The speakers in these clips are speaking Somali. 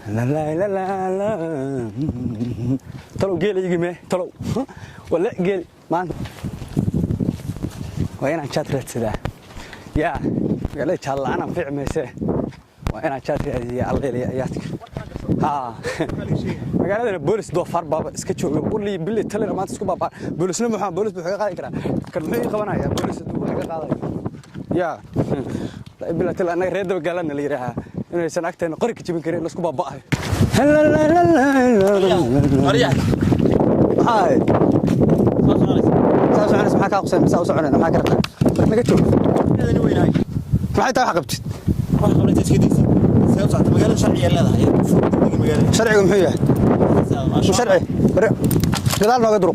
لا لا لا لا لا طلعوا جيل يجي ما طلعوا ولا جيل ما وين عشات سدا يا قال لي الله أنا في عمسة وين عشات يا الله يا ياتك ها قال هذا بوليس دو فربا اسكتشو يقول لي بالله تلنا ما تسكب بابا بوليسنا ما بوليس بحاجة قاعد يكره كان ما يخبرنا يا بوليس دو حاجة قاعد يا بالله تلا أنا ريد وقالنا اللي يراها إنه سنأكتر إنه قريك تجيبين كريه نسكب بابا لا لا لا لا أريح هاي سأسمع أنا سمعك أقسم سأسمع أنا ما قرأت ما قلت هذا نوين هاي ما حتى حقبت ما خبرت تسكتيس سأسمع مقالة شرعية لا هي مقالة شرعي ومحية مش شرعي كذا ما قدروا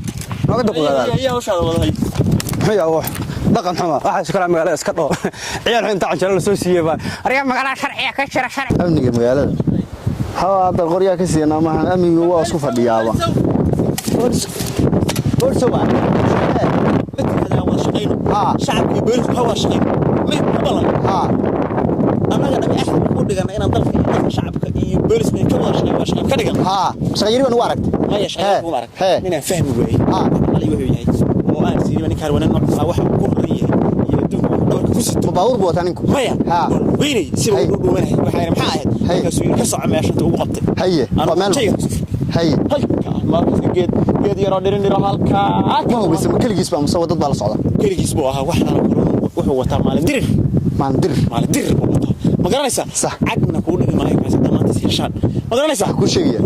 هي وش هذا والله محية هو دقن حما واحد شكرا مقالة اسكتوا عيال حين تعال شلون سوسية بقى ريال مقالة شرعية كشرة شرعي أمني مقالة هذا القرية كسينا ما أمي هو أصوف الديابة ورسوا مثل هذا هو شقينه شعب يبيل هو شقين ما بلا أنا قاعد أحد يقول لي أنا ضل شعب يبيل اسمه كم شقين كذا صغير من وارك ما يشقين وارك من فهم وعي علي وعي هاي وأنا سيري من كاروانا نقطة واحد كورية يدوم كوسيتو باور بوتانينكم ما ويني سيروا يقولوا منه وحين محايد كسوي كسر عماشة وقبض هي أنا شيء هي ما قد يرى درين هالكا هو بس كل جيس بقى مصور ضد على صعدة كل جيس بقى واحد وهو تام مال الدر مال الدر ما قرنيسا صح عقنا كون ما هي بس ما تسيرشان ما قرنيسا كل شيء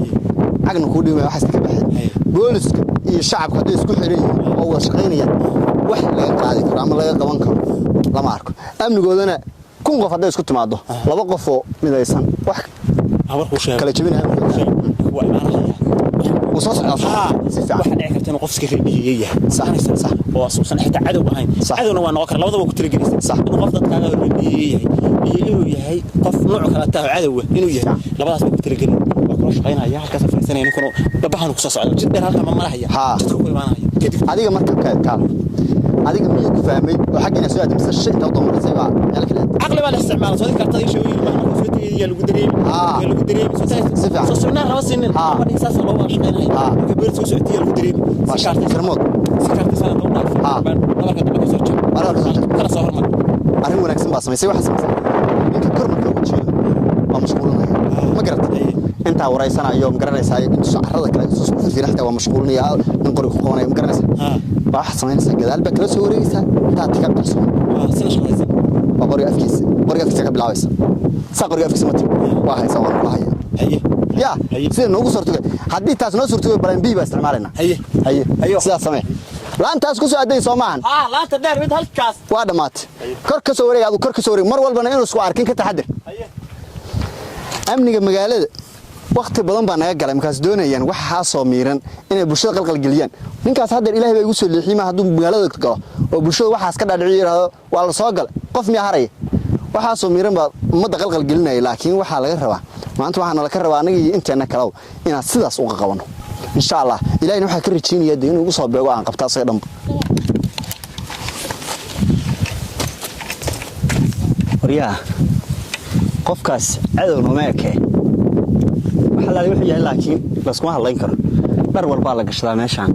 عقنا كون ما حس كبحد بولس الشعب قد يسكو حريه أو شقينيا واحد لا قاعد كرام لا قبان كر لا ما أعرف أمن جودنا كون قف هذا يسكت معده لا بقفوا من يسان واحد كلا جبنا وصوص واحد عكرت إنه قفص كريبية صح وصوصا حتى عدو بهاي عدو نوع نوكر لو ضبط تلقي صح إنه قفضت كذا كريبية هي قف نوع كذا تاه عدو إنه يهي لبعض ضبط تلقي وكروش قينا يا كذا في السنة يكونوا ببهن قصص على جدا هذا ما هي هذه مركب كامل هذه كم فهمي وحقنا سؤال مثل الشيء توضم مرتبع يعني كده عقل ولا استعمال صدق كرتي شوي ما فتي يا القدرين صرنا خلاص إن الإنسان الله عشان كبرت وسعتي القدرين سكرت سرمود سكرت سنة دوما أنا كنت بكسرت أنا صهر ما أنا هو نكسب بس ما يسوي حسب إنك كرم كل شيء ما مشغولون ما قرأت أنت ورئيسنا يوم قرأنا أنت شعرتك لا في رحلة ومشغولون يا نقول خونا يوم قرأنا واحد سمعنا سجل قلبك لا سوريسا أنت تكبر صون سنة شغلة وبري أفكيس قبل عويس ساقري أفكيس متى واحد سوون واحد يا سير نوقف صورته حدي تاس نو صورته برين بي بس استعمالنا هي سيا سمع لا أنت أسكت أدي سومان لا تدار بيت هالكاس واحد مات كرك سوري أبو كرك سوري مر والبنا إنه سوار كين كتحدر أمني المجال وقت بدن بنا يقال مكاس دونه يعني وحاسة ميران إن بوشة قلقل جليان من كاس هذا الإله بيقول لي حين هذا مجال ذكره وبوشة وحاس كذا العير وعلى صاقل قف ميهاري وحاسة ميران بمدة قلقل جلنا لكن وحال غيره ما أنت وحنا لك الروا نجي أنت أنا كلاو إن السيد سوق قوانه إن شاء الله إلهي نوحى كريتشين يدين وصاب بعوان قبضة صيدم وريا قفكاس عدو نماكه waxaa la wixii laakiin bas kuma hadlayn karo dar walba la gashadaa meeshan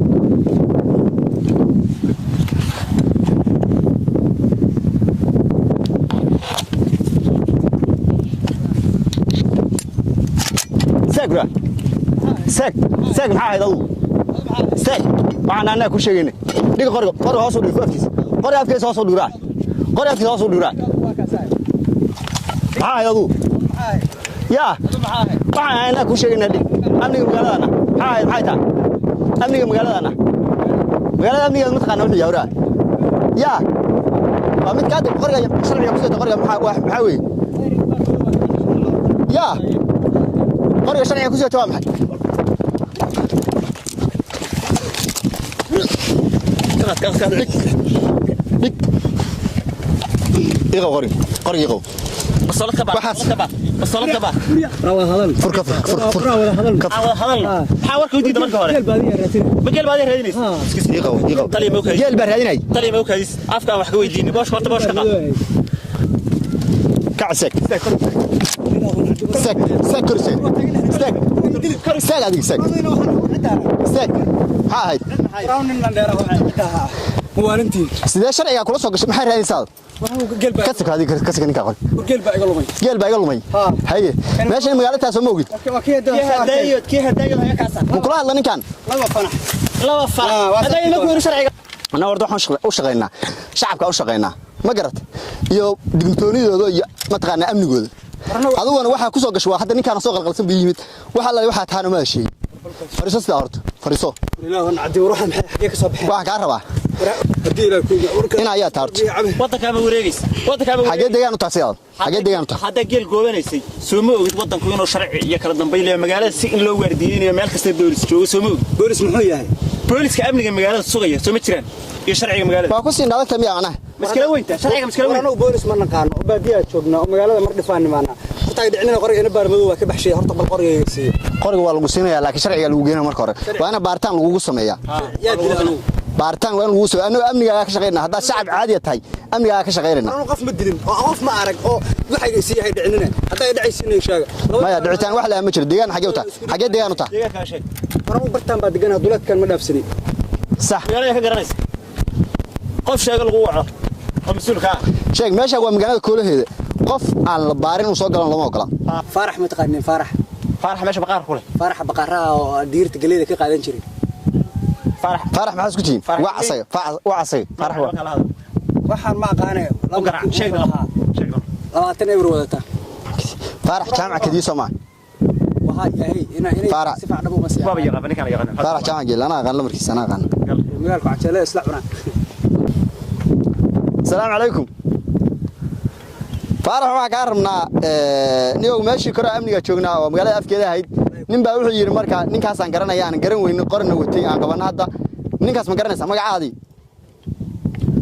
ساق maxaa ahayd adu saaq waxaan anaa ku sheegaynay dhiga qoriga hoos u dhig afkiisa hoos u dhigaa maxaa ahayd adu يا طبعا أنا كل شيء ندي أمني مقالة أنا هاي تا أمني مقالة أنا أمني المتقن ولا يورا يا قامت كاتب قرية شرعي يقصد قرية محاوي يا قرية شرعي يقصد توام حد كانت يغو قرية يغو الصلاة كبار راوي هذا فرك راوي هذا حاول كودي دمر كهره بجيل بادي رادينيس يقو طلي موكاي جيل بار راديناي طلي موكاي افكا wax ka weydiin boosh horta boosh ka كعسك سك سك كرسي سك سك هذيك سك سك هاي هو أنتي سيدا شرعي كل صوغ ما هي هيساد كسك هذيك كسك نيكا قول قلب ايغلو مي هي ماشي magaalada soo moogid kii hadayo haya kaasa kula hadla ninkan laba fana hadayo ku yiri sharciga ana wardo waxaan u shaqeynaa shacabka u shaqeynaa ma garat iyo digniintoonidooda iyo mataqaana amnigooda aduguna waxa ku soo gashay waa hadda ninkan soo qalqalsan biyimid waxa la waxa taano ma sheey fariiso sida horta fariiso ilaahu nacdi ruuxa maxay xagee ka soo baxay waxa ka rabaa hadii ilaahu ku warka ina ayaa taarto wadanka ma wareegaysa xagee deegaan u taasiyad xagee deegaan u taas hadda geel goobanaysay soo ma ogid wadanku inuu sharci iyo kala dambeyn leeyahay magaalada si in loo waardiyeeyo meel kasta boolis joogo soo ma ogid boolis muxuu yahay booliska amniga magaalada sugaya soo ma jiraan iyo sharciga magaalada waa ku siin dhaadagta miyaa ana maskala weynta sharciga maskala weyn anagu boolis ma naqaan oo baadiya joogna oo magaalada mar dhifaan nimaana horta ay dhicnina qoriga ina baarmadu waa ka baxshay horta bal qoriga siiyo qoriga waa lagu siinayaa laakiin sharciga lagu geeyna marka hore waa ina baaritaan lagu sameeyaa yaa dilay baaritaan waa lagu soo anagu amniga ka shaqeynaa hadda shacab caadi tahay amniga ka shaqeynaa anagu qof ma dilin oo qof ma arag oo waxay siiyahay dhicinina hadda ay dhacaysiin sheega ma ya dhicitaan wax la ma jiro deegaan xagee u tahay xagee deegaan u tahay deegaanka sheeg anagu bartaan baa degan duladkan ma dhaafsani sax magaalada ka garanaysa qof sheega lagu waco oo mas'uulka sheeg meesha waa magaalada koolaheeda qof aan la baarin uu soo galan lama ogola faarax ma taqaanin faarax meesha baqaar ku leh faarax baqaraha oo diirta galeeda ka qaadan jiray faarax maxaa isku jiin waa asay faarax waxaan ma aqaanay u garac sheeg lahaa 20 euro wadata faarax jaamac kadii Soomaa waxa yahay ina si fiican u qasiyo baba yaqaan ninkan yaqaan faarax jaamac geel ana aqaan lamarkiisa ana aqaan magaalku cajale isla cunaa السلام عليكم faarax waxa ka rabnaa niyow meeshii koro amniga joognaa oo magaalada afkeeda ahayd nin baa wuxuu yiri marka ninkaas aan garanaya aan garan weynin qorna watay aan qaban hadda ninkaas ma garanaysa magacaadi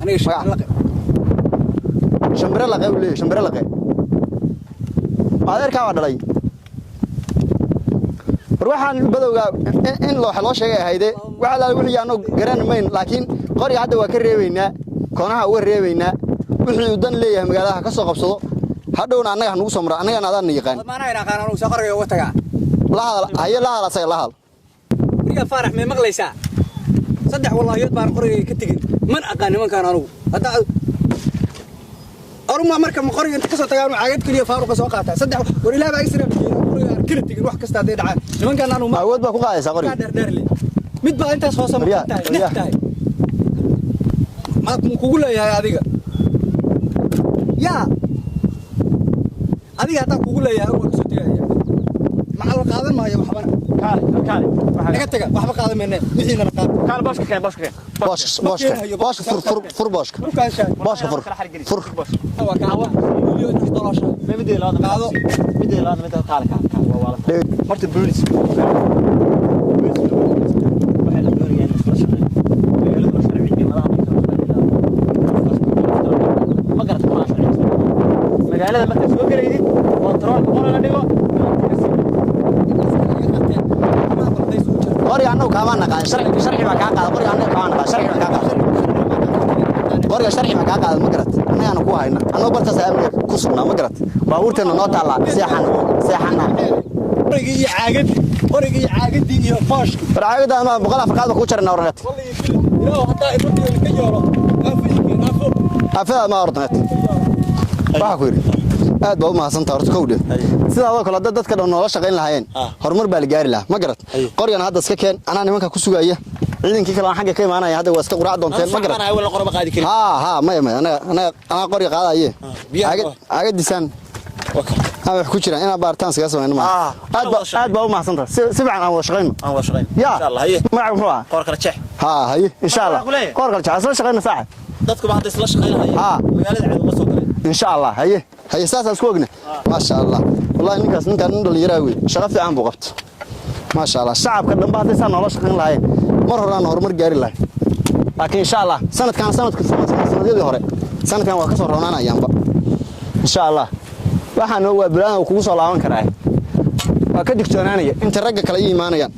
aniga shambare laqay adeerka waa dhalay ruuxan badowga in loo sheegay ahayde waxa la wixii aanu garan mayn laakiin qoriga hadda waa ka reebaynaa koonaha uga reebaynaa wixii uu dan leeyahay magaalada ka soo qabsado hadhowna anaga nagu soo maraa anaga adaan yaqaan maana ina qaanano soo qoriga uga tagaa la hal riya faarax ma maqlaysaa saddex wallahi baan qoriga ka tagin man aqaan nimankan anigu hadda aruma marka ma qoriga inta ka soo tagaan caagad kaliya faaruq soo qaata saddex war ilaahay baa isra qoriga kala tagin wax kasta haday dhacaan nimankan anigu ma awood baa ku qaadaysa qoriga mid baa intaas soo sameeyay ma kugu leeyahay adiga adiga hada kugu leeyahay oo soo tagaya macal qaadan maayo waxbana kaale naga taga waxba qaadan meena wixii la qaad kaale booska fur booska waa kaawa iyo dolasho midii laada mid kaale waa marta boolis waxay la doonayaan isla shaqeeyo magaalada sharciga madaxda ma garata magaalada marka soo galaysid control qora la dhigo qoriga annagu kaama naqaan sharci baa kaa qaada qoriga annagu kaama naqaan sharci baa kaa qaada qoriga sharci baa kaa qaada ma garat annagana ku hayna annagu bartaas amniga ku sugnaa ma garat baabuurteena noo taala seexana qoriga iyo caagadii iyo fooshka caagada ama boqol afraad ku jarna ornat ilaa hatta ibadu ka yeero afada ma ornat waxa ku yiri aad baa u mahadsantahay horta kowdhe sidaadoo kale dadka dhan nolol shaqeyn lahaayeen horumar baa la gaari lahaa ma garat qorigan hadda iska keen anaa nimanka ku sugaya ciidankii kale aan xagga ka imaanaya hadda waa iska quraac doonteen ma garat ana qoriga qaadaye caagadiisan wax ku jiraan ina baartaan iska sameeyno ma aad baa u mahadsantahay si fiican aan wada shaqeyno insha Allah haye magac muxuu ah qor kala jeex haye insha Allah qor kala jeex isla shaqeyno saacad dadku baa hadda isla shaqeynayaan magaalada cad uga soo galay insha Allah haye saas isku ogna ma sha Allah wallahi ninkaas ninkan dhalinyaro weey shaqo fiican buu qabto ma sha Allah shacabka dhanba hadda san nolol shaqeyn lahayn mar horaan horumar gaari lahayn laakiin insha Allah sanadkii hore sanadkan waa ka soo roonaanayaanba insha Allah waxaan waa bilaan kugu soo laaban karaa waa ka digtoonaanaya inta ragga kale iimaanayaan